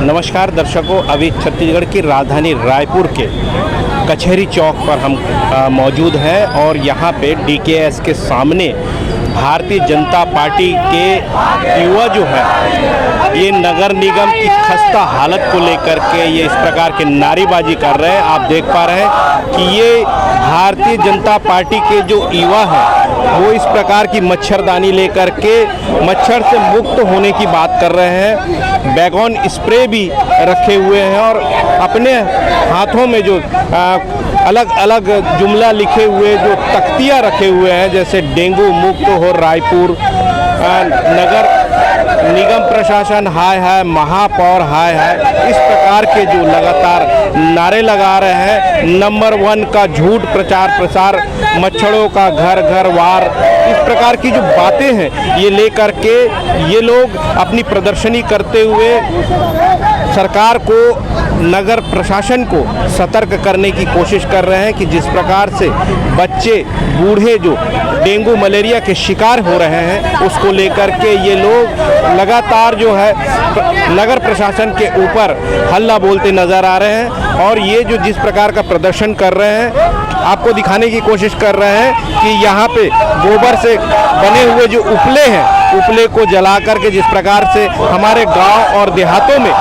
नमस्कार दर्शकों, अभी छत्तीसगढ़ की राजधानी रायपुर के कचहरी चौक पर हम मौजूद हैं और यहाँ पे डीकेएस के सामने भारतीय जनता पार्टी के युवा जो है ये नगर निगम की खस्ता हालत को लेकर के ये इस प्रकार के नारेबाजी कर रहे हैं। आप देख पा रहे हैं कि ये भारतीय जनता पार्टी के जो युवा है वो इस प्रकार की मच्छरदानी लेकर के मच्छर से मुक्त होने की बात कर रहे हैं। बैगन स्प्रे भी रखे हुए हैं और अपने हाथों में जो अलग अलग जुमला लिखे हुए जो तख्तियाँ रखे हुए हैं, जैसे डेंगू मुक्त हो रायपुर, नगर निगम प्रशासन हाय हाय, महापौर हाय हाय, इस प्रकार के जो लगातार नारे लगा रहे हैं। नंबर 1 का झूठ प्रचार प्रसार, मच्छरों का घर घर वार, इस प्रकार की जो बातें हैं ये लेकर के ये लोग अपनी प्रदर्शनी करते हुए सरकार को, नगर प्रशासन को सतर्क करने की कोशिश कर रहे हैं कि जिस प्रकार से बच्चे बूढ़े जो डेंगू मलेरिया के शिकार हो रहे हैं उसको लेकर के ये लोग लगातार जो है नगर प्रशासन के ऊपर हल्ला बोलते नज़र आ रहे हैं। और ये जो जिस प्रकार का प्रदर्शन कर रहे हैं, आपको दिखाने की कोशिश कर रहे हैं कि यहाँ पे गोबर से बने हुए जो उपले हैं, उपले को जला करके जिस प्रकार से हमारे गांव और देहातों में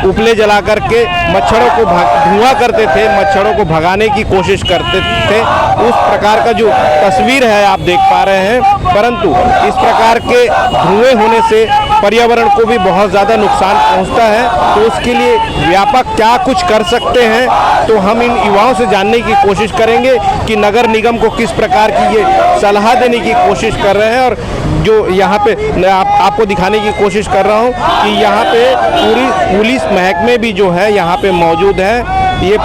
उपले जला करके मच्छरों को धुआं करते थे, मच्छरों को भगाने की कोशिश करते थे, उस प्रकार का जो तस्वीर है आप देख पा रहे हैं। परंतु इस प्रकार के धुएं होने से पर्यावरण को भी बहुत ज़्यादा नुकसान पहुंचता है, तो उसके लिए व्यापक क्या कुछ कर सकते हैं, तो हम इन युवाओं से जानने की कोशिश करेंगे कि नगर निगम को किस प्रकार की ये सलाह देने की कोशिश कर रहे हैं। और जो यहाँ पे आपको दिखाने की कोशिश कर रहा हूँ कि यहाँ पे पूरी पुलिस महकमे भी जो है यहाँ पे मौजूद है। ये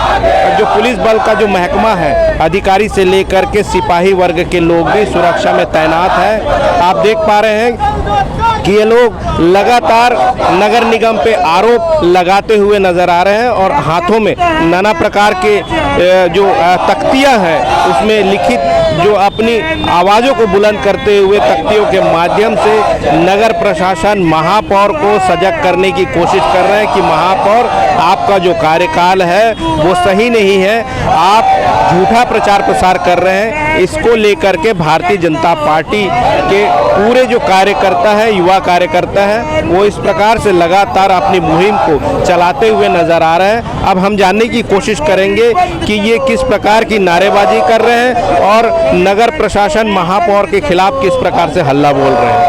जो पुलिस बल का जो महकमा है, अधिकारी से लेकर के सिपाही वर्ग के लोग भी सुरक्षा में तैनात है। आप देख पा रहे हैं कि ये लोग लगातार नगर निगम पे आरोप लगाते हुए नजर आ रहे हैं और हाथों में नाना प्रकार के जो तख्तियां हैं उसमें लिखित जो अपनी आवाज़ों को बुलंद करते हुए तख्तियों के माध्यम से नगर प्रशासन, महापौर को सजग करने की कोशिश कर रहे हैं कि महापौर, आपका जो कार्यकाल है वो सही नहीं है, आप झूठा प्रचार प्रसार कर रहे हैं। इसको लेकर के भारतीय जनता पार्टी के पूरे जो कार्यकर्ता है, युवा कार्यकर्ता है, वो इस प्रकार से लगातार अपनी मुहिम को चलाते हुए नजर आ रहे हैं। अब हम जानने की कोशिश करेंगे कि ये किस प्रकार की नारेबाजी कर रहे हैं और नगर प्रशासन, महापौर के खिलाफ किस प्रकार से हल्ला बोल रहे हैं।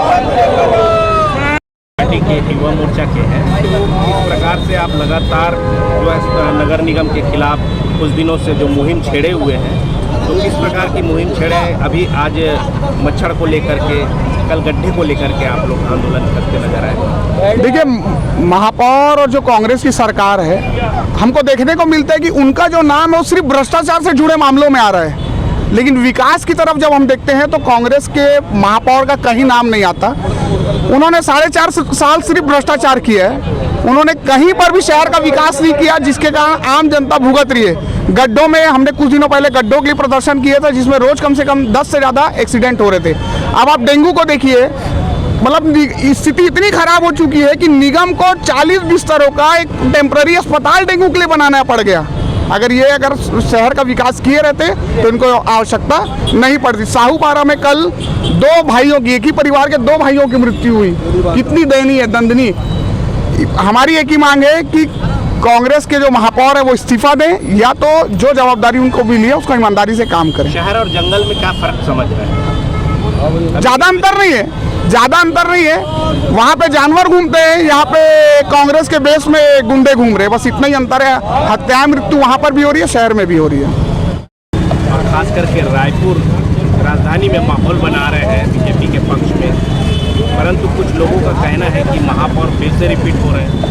पार्टी के युवा मोर्चा के हैं, तो इस प्रकार से आप लगातार जो है नगर निगम के खिलाफ कुछ दिनों से जो मुहिम छेड़े हुए हैं, तो किस प्रकार की मुहिम छेड़े हैं? अभी आज मच्छर को लेकर के, कल गड्ढे को लेकर के आप लोग आंदोलन करते नजर आए। देखिए, महापौर और जो कांग्रेस की सरकार है, हमको देखने को मिलता है कि उनका जो नाम है वो सिर्फ भ्रष्टाचार से जुड़े मामलों में आ रहा है, लेकिन विकास की तरफ जब हम देखते हैं तो कांग्रेस के महापौर का कहीं नाम नहीं आता। उन्होंने 4.5 साल सिर्फ भ्रष्टाचार किया है, उन्होंने कहीं पर भी शहर का विकास नहीं किया, जिसके कारण आम जनता भुगत रही है। गड्ढों में हमने कुछ दिनों पहले गड्ढों के लिए प्रदर्शन किया था, जिसमें रोज कम से कम 10 से ज़्यादा एक्सीडेंट हो रहे थे। अब आप डेंगू को देखिए, मतलब स्थिति इतनी खराब हो चुकी है कि निगम को 40 बिस्तरों का एक टेम्पररी अस्पताल डेंगू के लिए बनाना पड़ गया। अगर शहर का विकास किए रहते तो इनको आवश्यकता नहीं पड़ती। साहूपारा में कल 2 भाइयों की, एक ही परिवार के 2 भाइयों की मृत्यु हुई। कितनी दयनीय है, दंडनीय। हमारी एक ही मांग है कि कांग्रेस के जो महापौर है वो इस्तीफा दें, या तो जो जवाबदारी उनको मिली है उसका ईमानदारी से काम करें। शहर और जंगल में क्या फर्क समझ रहे हैं? ज़्यादा अंतर नहीं है, ज़्यादा अंतर नहीं है। वहाँ पे जानवर घूमते हैं, यहाँ पे कांग्रेस के बेस में गुंडे घूम रहे हैं, बस इतना ही अंतर है। हत्या मृत्यु वहाँ पर भी हो रही है, शहर में भी हो रही है। और खास करके रायपुर राजधानी में माहौल बना रहे हैं बीजेपी के पक्ष में, परंतु कुछ लोगों का कहना है कि महापौर फिर से रिपीट हो रहे हैं।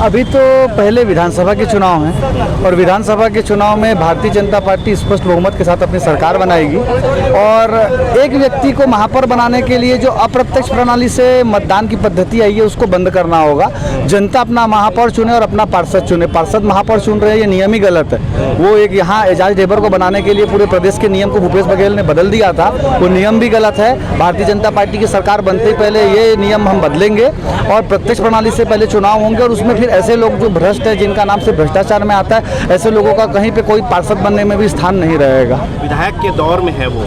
अभी तो पहले विधानसभा के चुनाव हैं और विधानसभा के चुनाव में भारतीय जनता पार्टी स्पष्ट बहुमत के साथ अपनी सरकार बनाएगी। और एक व्यक्ति को महापौर बनाने के लिए जो अप्रत्यक्ष प्रणाली से मतदान की पद्धति आई है उसको बंद करना होगा। जनता अपना महापौर चुने और अपना पार्षद चुने। पार्षद महापौर चुन रहे हैं, ये नियम ही गलत है। वो एक यहाँ एजाज ढेबर को बनाने के लिए पूरे प्रदेश के नियम को भूपेश बघेल ने बदल दिया था, वो नियम भी गलत है। भारतीय जनता पार्टी की सरकार बनती चलते ही पहले ये नियम हम बदलेंगे और प्रत्यक्ष प्रणाली से पहले चुनाव होंगे, और उसमें फिर ऐसे लोग जो भ्रष्ट है, जिनका नाम से भ्रष्टाचार में आता है, ऐसे लोगों का कहीं पे कोई पार्षद बनने में भी स्थान नहीं रहेगा। विधायक के दौर में है वो,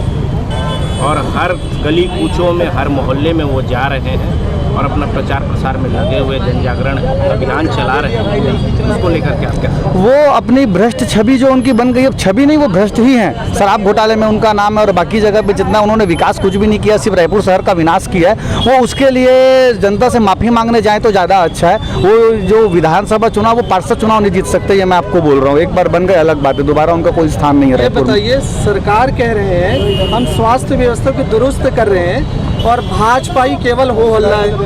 और हर गली कूचों में, हर मोहल्ले में वो जा रहे हैं और अपना प्रचार प्रसार में लगे हुए जन जागरण अभियान चला रहे हैं। उसको लेकर के आप क्या? वो अपनी भ्रष्ट छवि जो उनकी बन गई, अब छवि नहीं, वो भ्रष्ट ही हैं। शराब घोटाले में उनका नाम है, और बाकी जगह पे जितना उन्होंने विकास कुछ भी नहीं किया, सिर्फ रायपुर शहर का विनाश किया है। वो उसके लिए जनता से माफ़ी मांगने जाएँ तो ज़्यादा अच्छा है। वो जो विधानसभा चुनाव, वो पार्षद चुनाव नहीं जीत सकते, ये मैं आपको बोल रहा हूँ। एक बार बन गए अलग बात है, दोबारा उनका कोई स्थान नहीं है रायपुर में। बताइए, सरकार कह रहे हैं हम स्वास्थ्य व्यवस्था को दुरुस्त कर रहे हैं और भाजपा ही केवल हो हल्ला है।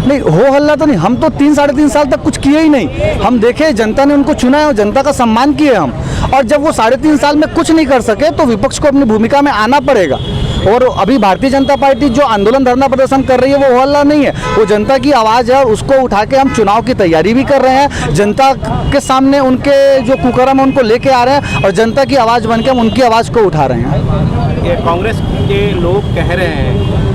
नहीं, हो हल्ला तो नहीं, हम तो 3-3.5 साल तक कुछ किए ही नहीं। हम देखे, जनता ने उनको चुना है और जनता का सम्मान किए हम, और जब वो 3.5 साल में कुछ नहीं कर सके तो विपक्ष को अपनी भूमिका में आना पड़ेगा। और अभी भारतीय जनता पार्टी जो आंदोलन धरना प्रदर्शन कर रही है, वो हो हल्ला नहीं है, वो जनता की आवाज़ है, और उसको उठा के हम चुनाव की तैयारी भी कर रहे हैं। जनता के सामने उनके जो कुकर्म है उनको लेके आ रहे हैं, और जनता की आवाज़ बन के हम उनकी आवाज़ को उठा रहे हैं। ये कांग्रेस के लोग कह रहे हैं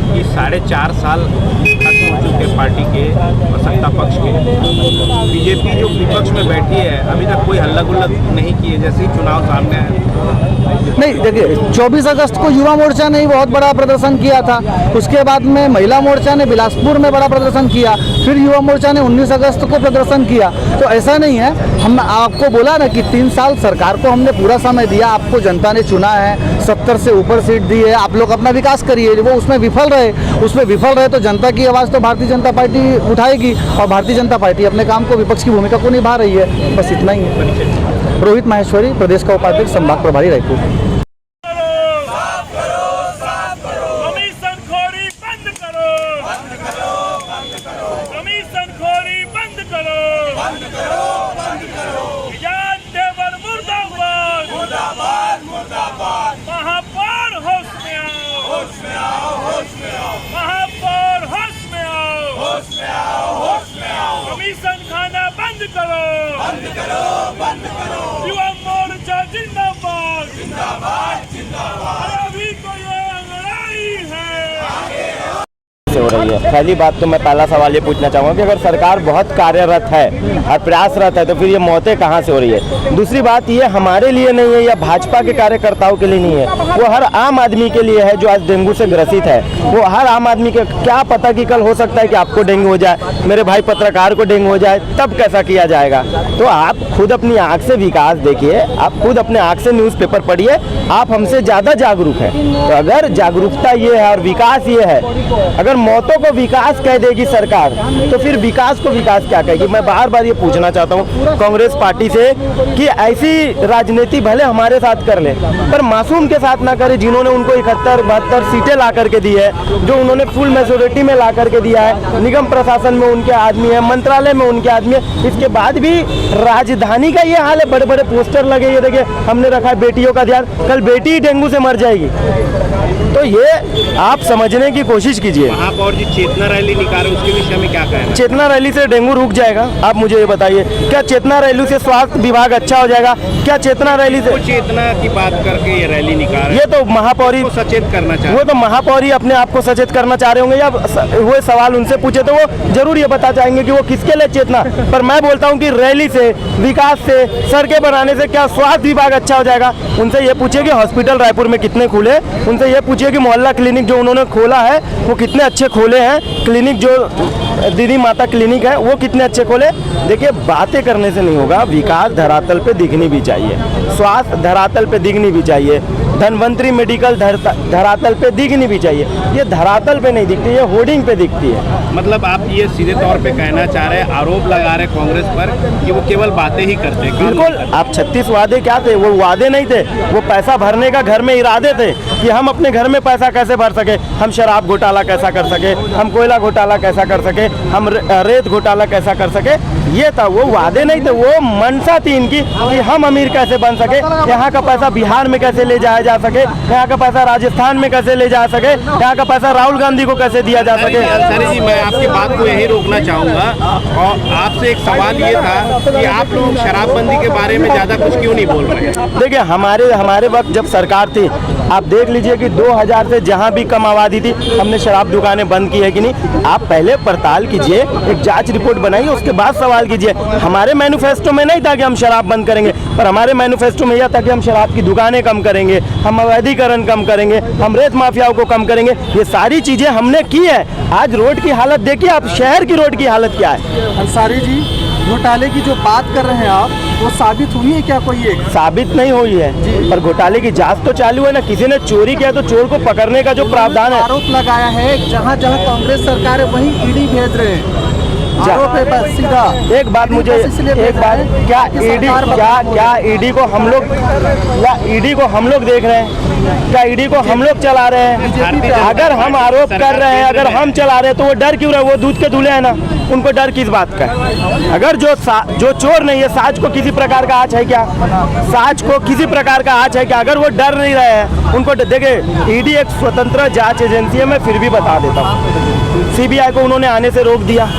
कि 4.5 साल खत्म हो चुके पार्टी के और सत्ता पक्ष के। बीजेपी जो विपक्ष में बैठी है, अभी तक कोई हल्ला गुल्ला नहीं की है, जैसे ही चुनाव सामने आए। नहीं, देखिए, 24 अगस्त को युवा मोर्चा ने बहुत बड़ा प्रदर्शन किया था, उसके बाद में महिला मोर्चा ने बिलासपुर में बड़ा प्रदर्शन किया, फिर युवा मोर्चा ने 19 अगस्त को प्रदर्शन किया। तो ऐसा नहीं है, हम आपको बोला ना कि 3 साल सरकार को हमने पूरा समय दिया, आपको जनता ने चुना है, 70 से ऊपर सीट दी है, आप लोग अपना विकास करिए। वो उसमें विफल रहे तो जनता की आवाज़ तो भारतीय जनता पार्टी उठाएगी, और भारतीय जनता पार्टी अपने काम को, विपक्ष की भूमिका को निभा रही है। बस इतना ही है। रोहित माहेश्वरी, प्रदेश का उपाध्यक्ष, संभाग प्रभारी, रायपुर। कमीशनखोरी बंद करो, कमीशनखोरी बंद करो, इजाज़ देवर मुर्दाबाद, मुर्दाबाद, मुर्दाबाद। महापौर होश में आओ, होश में आओ, होश में आओ। महापौर होश में आओ, होश में आओ, होश में आओ। कमीशन खाना बंद करो, बंद करो, बंद करो। युवा मोर्चा जिंदाबाद, जिंदाबाद, जिंदाबाद। अभी तो ये लड़ाई है। हो रही है। पहली बात तो मैं पहला सवाल ये पूछना चाहूँगा कि अगर सरकार बहुत कार्यरत है और प्रयासरत है तो फिर ये मौतें कहाँ से हो रही है। दूसरी बात ये हमारे लिए नहीं है या भाजपा के कार्यकर्ताओं के लिए नहीं है, वो हर आम आदमी के लिए है जो आज डेंगू से ग्रसित है। वो हर आम आदमी के, क्या पता कि कल हो सकता है कि आपको डेंगू हो जाए, मेरे भाई पत्रकार को डेंगू हो जाए, तब कैसा किया जाएगा। तो आप खुद अपनी आँख से विकास देखिए, आप खुद अपने आँख से न्यूज़पेपर पढ़िए, आप हमसे ज़्यादा जागरूक हैं। तो अगर जागरूकता ये है और विकास ये है, अगर मौतों को विकास कह देगी सरकार तो फिर विकास को विकास क्या कहेगी। मैं बार बार ये पूछना चाहता हूँ कांग्रेस पार्टी से कि ऐसी राजनीति भले हमारे साथ कर ले पर मासूम के साथ ना करे, जिन्होंने उनको 71-72 सीटें ला करके दी है, जो उन्होंने फुल मेजोरिटी में ला करके दिया है, निगम प्रशासन में उनके आदमी है, मंत्रालय में उनके आदमी है, इसके बाद भी राजधानी का ये हाल है। बड़े बड़े पोस्टर लगे, ये देखिए हमने रखा है बेटियों का ध्यान, कल बेटी ही डेंगू से मर जाएगी। तो ये आप समझने की कोशिश कीजिए। महापौर जी चेतना रैली निकाले, उसके विषय में क्या कहना है? चेतना रैली से डेंगू रुक जाएगा? आप मुझे ये बताइए, क्या चेतना रैली से स्वास्थ्य विभाग अच्छा हो जाएगा? क्या चेतना रैली से चेतना की बात करके ये रैली निकाल, ये तो महापौरी सचेत करना चाहिए। वो तो महापौरी अपने आप को सचेत करना चाह रहे होंगे, या वो सवाल उनसे पूछे तो वो जरूर ये बता चाहेंगे कि वो किसके लिए चेतना। पर मैं बोलता हूँ कि रैली से, विकास से, सड़कें बनाने से क्या स्वास्थ्य विभाग अच्छा हो जाएगा? उनसे ये पूछिए कि हॉस्पिटल रायपुर में कितने खुले, उनसे ये पूछिए कि मोहल्ला क्लिनिक जो उन्होंने खोला है वो कितने अच्छे खोले हैं, क्लिनिक जो दीदी माता क्लिनिक है वो कितने अच्छे खोले। देखिए बातें करने से नहीं होगा, विकास धरातल पे दिखनी भी चाहिए, स्वास्थ्य धरातल पे दिखनी भी चाहिए, धनवंतरी मेडिकल धरातल पे दिखनी भी चाहिए। ये धरातल पे नहीं दिखती, ये होर्डिंग पे दिखती है। मतलब आप ये सीधे तौर पे कहना चाह रहे हैं, आरोप लगा रहे कांग्रेस पर कि वो केवल बातें ही करते हैं। बिल्कुल, आप 36 वादे क्या थे? वो वादे नहीं थे, वो पैसा भरने का घर में इरादे थे कि हम अपने घर में पैसा कैसे भर सके, हम शराब घोटाला कैसा कर सके, हम कोयला घोटाला कैसा कर सके, हम रेत घोटाला कैसा कर सके। ये था, वो वादे नहीं थे, वो मंशा थी इनकी कि हम अमीर कैसे बन सके, यहाँ का पैसा बिहार में कैसे ले जाया जा सके, यहाँ का पैसा राजस्थान में कैसे ले जा सके, यहाँ का पैसा राहुल गांधी को कैसे दिया जा सके। सर जी, मैं आपकी बात को यही रोकना चाहूँगा और आपसे एक सवाल ये था कि आप लोग शराबबंदी के बारे में ज़्यादा कुछ क्यों नहीं बोल रहे हैं? देखिए हमारे वक्त जब सरकार थी आप देख लीजिए कि 2000 से जहाँ भी कम आबादी थी हमने शराब दुकानें बंद की है कि नहीं। आप पहले पड़ताल कीजिए, एक जांच रिपोर्ट बनाइए, उसके बाद सवाल कीजिए। हमारे मैनिफेस्टो में नहीं था कि हम शराब बंद करेंगे, पर हमारे मैनिफेस्टो में यह था कि हम शराब की दुकानें कम करेंगे, हम अवैधीकरण कम करेंगे, हम रेत माफियाओं को कम करेंगे। ये सारी चीज़ें हमने की है। आज रोड की हालत देखिए आप, शहर की रोड की हालत क्या है। अंसारी जी, घोटाले की जो बात कर रहे हैं आप, वो साबित हुई है क्या कोई एक? साबित नहीं हुई है, पर घोटाले की जांच तो चालू है ना। किसी ने चोरी किया तो चोर को पकड़ने का जो प्रावधान है। आरोप लगाया है जहाँ जहाँ कांग्रेस सरकार है वहीं ईडी भेज रहे हैं। आरोप है बस सीधा। एक बात मुझे, एक बात, क्या ईडी को हम लोग, या ईडी को हम लोग देख रहे हैं? क्या ईडी को हम लोग चला रहे हैं? अगर हम आरोप कर रहे हैं, अगर हम चला रहे हैं, तो वो डर क्यों रहे? वो दूध के दूल्हे हैं ना, उनको डर किस बात का है? अगर जो चोर नहीं है, साज को किसी प्रकार का आँच है क्या? साज को किसी प्रकार का आँच है क्या? अगर वो डर नहीं रहे हैं, उनको देखिए, ईडी एक स्वतंत्र जांच एजेंसी है। मैं फिर भी बता देता हूँ, सीबीआई को उन्होंने आने से रोक दिया,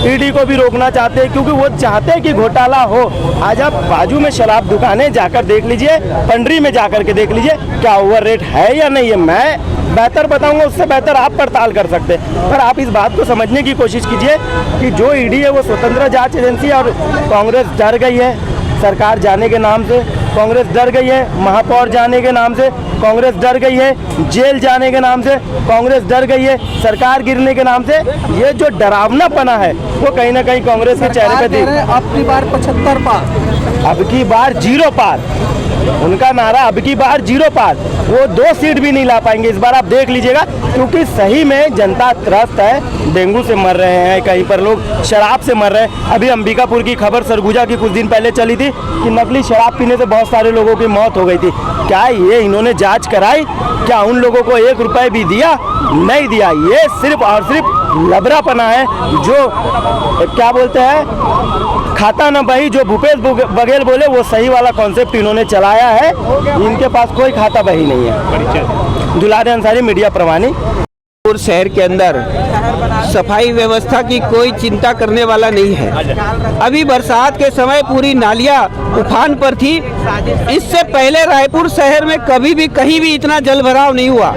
ईडी को भी रोकना चाहते हैं क्योंकि वो चाहते हैं कि घोटाला हो। आज आप बाजू में शराब दुकानें जाकर देख लीजिए, पंडरी में जाकर के देख लीजिए, क्या ओवर रेट है या नहीं है। मैं बेहतर बताऊंगा, उससे बेहतर आप पड़ताल कर सकते हैं। पर आप इस बात को समझने की कोशिश कीजिए कि जो ईडी है वो स्वतंत्र जांच एजेंसी है, और कांग्रेस डर गई है सरकार जाने के नाम से, कांग्रेस डर गई है महापौर जाने के नाम से, कांग्रेस डर गई है जेल जाने के नाम से, कांग्रेस डर गई है सरकार गिरने के नाम से। ये जो डरावनापना है वो कहीं ना कहीं कांग्रेस के चेहरे पे दिख। अब की बार 75 पार, अब की बार 0 पार, उनका नारा अब की बार 0 पार। वो 2 सीट भी नहीं ला पाएंगे इस बार, आप देख लीजिएगा। क्योंकि सही में जनता त्रस्त है, डेंगू से मर रहे हैं, कहीं पर लोग शराब से मर रहे हैं। अभी अंबिकापुर की खबर सरगुजा की कुछ दिन पहले चली थी कि नकली शराब पीने से बहुत सारे लोगों की मौत हो गई थी। क्या ये इन्होंने जांच कराई? क्या उन लोगों को 1 रुपए भी दिया? नहीं दिया। ये सिर्फ और सिर्फ लबरापना है। जो क्या बोलते हैं, खाता न बही, जो भूपेश बघेल बोले वो सही वाला कॉन्सेप्ट इन्होंने चलाया है। इनके पास कोई खाता बही नहीं है। दुलारे अंसारी, मीडिया प्रमाणी। शहर के अंदर सफाई व्यवस्था की कोई चिंता करने वाला नहीं है। अभी बरसात के समय पूरी नालियां उफान पर थी। इससे पहले रायपुर शहर में कभी भी कहीं भी इतना जलभराव नहीं हुआ।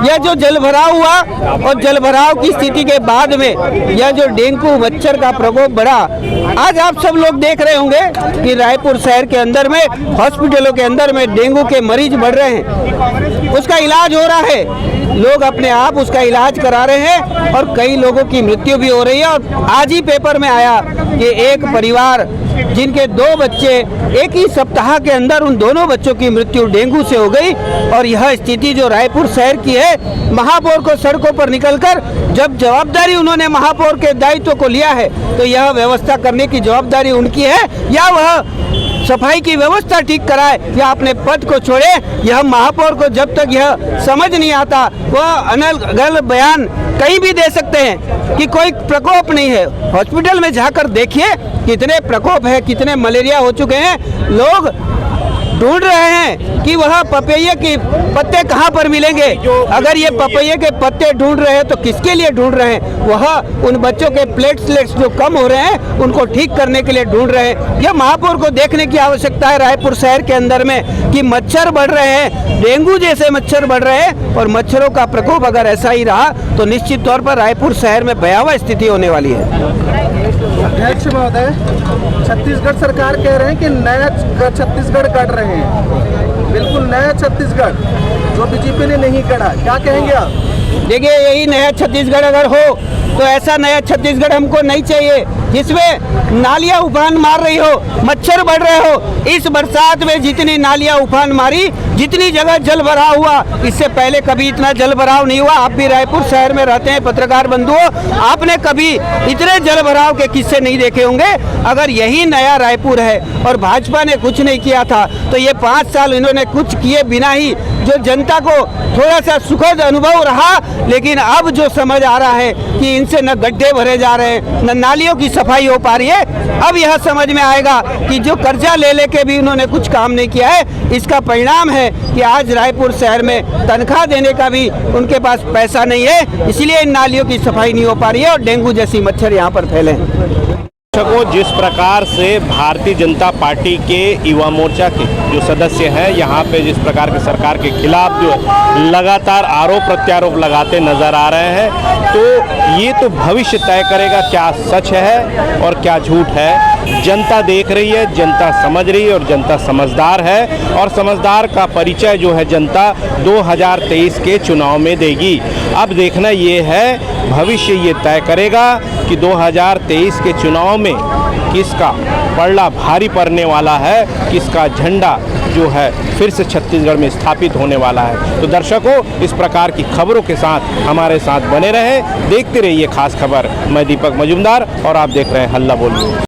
यह जो जलभराव हुआ और जलभराव की स्थिति के बाद में यह जो डेंगू मच्छर का प्रकोप बढ़ा, आज आप सब लोग देख रहे होंगे कि रायपुर शहर के अंदर में हॉस्पिटलों के अंदर में डेंगू के मरीज बढ़ रहे हैं। उसका इलाज हो रहा है, लोग अपने आप उसका इलाज करा रहे हैं और कई लोगों की मृत्यु भी हो रही है। और आज ही पेपर में आया कि एक परिवार जिनके 2 बच्चे एक ही सप्ताह के अंदर उन दोनों बच्चों की मृत्यु डेंगू से हो गई। और यह स्थिति जो रायपुर शहर की है, महापौर को सड़कों पर निकलकर जब जवाबदारी उन्होंने महापौर के दायित्व को लिया है, तो यह व्यवस्था करने की जवाबदारी उनकी है, या वह सफाई की व्यवस्था ठीक कराए या अपने पद को छोड़े। यह महापौर को जब तक यह समझ नहीं आता, वह अनर्गल बयान कहीं भी दे सकते हैं कि कोई प्रकोप नहीं है। हॉस्पिटल में जाकर देखिए कितने प्रकोप है, कितने मलेरिया हो चुके हैं। लोग ढूंढ रहे हैं कि वह पपैये के पत्ते कहाँ पर मिलेंगे। अगर ये पपैये के पत्ते ढूंढ रहे हैं तो किसके लिए ढूंढ रहे हैं? वह उन बच्चों के प्लेटलेट्स जो कम हो रहे हैं उनको ठीक करने के लिए ढूंढ रहे हैं। यह महापौर को देखने की आवश्यकता है रायपुर शहर के अंदर में कि मच्छर बढ़ रहे हैं, डेंगू जैसे मच्छर बढ़ रहे हैं। और मच्छरों का प्रकोप अगर ऐसा ही रहा तो निश्चित तौर पर रायपुर शहर में भयावह स्थिति होने वाली है। अध्यक्ष महोदय, छत्तीसगढ़ सरकार कह रहे हैं कि नया छत्तीसगढ़ गढ़ रहे हैं, बिल्कुल नया छत्तीसगढ़ जो बीजेपी ने नहीं गढ़ा। क्या कहेंगे आप? देखिए, यही नया छत्तीसगढ़ अगर हो तो ऐसा नया छत्तीसगढ़ हमको नहीं चाहिए जिसमें नालियां उफान मार रही हो, मच्छर बढ़ रहे हो। इस बरसात में जितनी नालियां उफान मारी, जितनी जगह जल भराव हुआ, इससे पहले कभी इतना जल भराव नहीं हुआ। आप भी रायपुर शहर में रहते हैं पत्रकार बंधुओं, आपने कभी इतने जल भराव के किस्से नहीं देखे होंगे। अगर यही नया रायपुर है और भाजपा ने कुछ नहीं किया था तो ये 5 साल इन्होंने कुछ किए बिना ही जो जनता को थोड़ा सा सुखद अनुभव रहा। लेकिन अब जो समझ आ रहा है कि इनसे न गड्ढे भरे जा रहे हैं, न नालियों की सफाई हो पा रही है। अब यह समझ में आएगा कि जो कर्जा ले लेके भी उन्होंने कुछ काम नहीं किया है, इसका परिणाम है कि आज रायपुर शहर में तनख्वाह देने का भी उनके पास पैसा नहीं है। इसलिए इन नालियों की सफाई नहीं हो पा रही है और डेंगू जैसी मच्छर यहाँ पर फैले हैं। दर्शकों, जिस प्रकार से भारतीय जनता पार्टी के युवा मोर्चा के जो सदस्य हैं यहाँ पे जिस प्रकार की सरकार के खिलाफ जो लगातार आरोप प्रत्यारोप लगाते नजर आ रहे हैं, तो ये तो भविष्य तय करेगा क्या सच है और क्या झूठ है। जनता देख रही है, जनता समझ रही है और जनता समझदार है, और समझदार का परिचय जो है जनता 2023 के चुनाव में देगी। अब देखना ये है, भविष्य ये तय करेगा कि 2023 के चुनाव में किसका पलड़ा भारी पड़ने वाला है, किसका झंडा जो है फिर से छत्तीसगढ़ में स्थापित होने वाला है। तो दर्शकों, इस प्रकार की खबरों के साथ हमारे साथ बने रहें, देखते रहिए खास खबर। मैं दीपक मजुमदार और आप देख रहे हैं हल्ला बोल।